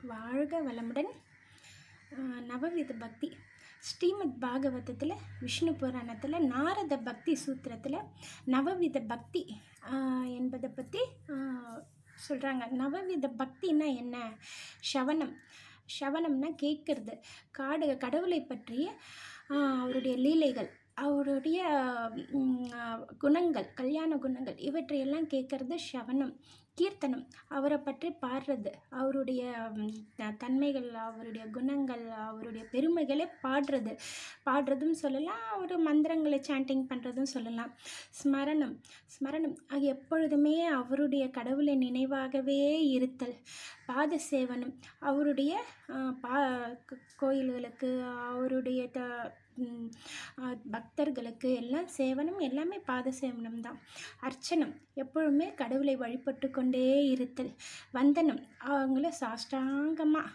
வாழ்க வளமுடன். நவவித பக்தி ஸ்ரீமத் பாகவதத்தில் விஷ்ணு புராணத்தில் நாரத பக்தி சூத்திரத்தில் நவவித பக்தி என்பதை பற்றி சொல்கிறாங்க. நவவித பக்தின்னா என்ன? ஷவனம்னா கேட்குறது, கடவுளை பற்றிய அவருடைய லீலைகள், அவருடைய குணங்கள், கல்யாண குணங்கள், இவற்றையெல்லாம் கேட்குறது ஷவனம். கீர்த்தனம், அவரை பற்றி பாடுறது, அவருடைய தன்மைகள், அவருடைய குணங்கள், அவருடைய பெருமைகளை பாடுறதும் சொல்லலாம், அவர் மந்திரங்களை சாண்டிங் பண்ணுறதும் சொல்லலாம். ஸ்மரணம் அது எப்பொழுதுமே அவருடைய கடவுளை நினைவாகவே இருத்தல். பாத சேவனம், அவருடைய கோயில்களுக்கு, அவருடைய பக்தர்களுக்கு எல்லாம் சேவனம், எல்லாமே பாத சேவனம் தான். அர்ச்சனம், எப்பொழுதுமே கடவுளை வழிபட்டு கொண்டே இருத்தல். வந்தனம், அவங்கள சாஷ்டாங்கமாக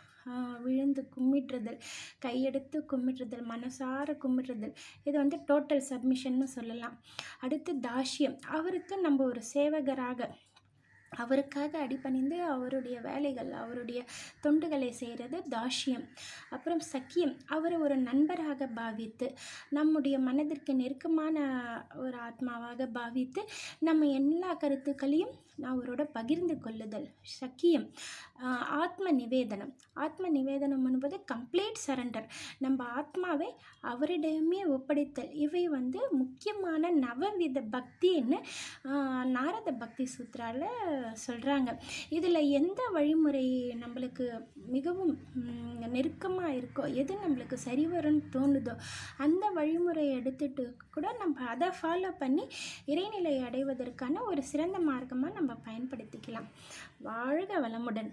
விழுந்து கும்பிடுறதல், கையெடுத்து கும்பிடுறதல், மனசார கும்பிடுறதல், இது டோட்டல் சப்மிஷன்னு சொல்லலாம். அடுத்து தாஷ்யம், அவருக்கு நம்ம ஒரு சேவகராக அவருக்காக அடிபணிந்து அவருடைய வேலைகள், அவருடைய தொண்டுகளை செய்கிறது தாஷ்யம். அப்புறம் சக்கியம், அவரை ஒரு நண்பராக பாவித்து, நம்முடைய மனதிற்கு நெருக்கமான ஒரு ஆத்மாவாக பாவித்து, நம்ம எல்லா கருத்துக்களையும் அவரோட பகிர்ந்து கொள்ளுதல் சக்கியம். ஆத்ம நிவேதனம் என்பது கம்ப்ளீட் சரண்டர், நம்ம ஆத்மாவை அவரிடமே ஒப்படைத்தல். இவை முக்கியமான நவவித பக்தின்னு நாரத பக்தி சூத்திரால சொல்கிறாங்க. இதில் எந்த வழிமுறை நம்மளுக்கு மிகவும் நெருக்கமாக இருக்கோ, எது நம்மளுக்கு சரி வரும்னு தோணுதோ, அந்த வழிமுறையை எடுத்துகிட்டு கூட நம்ம அதை ஃபாலோ பண்ணி இறைநிலை அடைவதற்கான ஒரு சிறந்த மார்க்கமாக நம்ம பயன்படுத்திக்கலாம். வாழ்க வளமுடன்.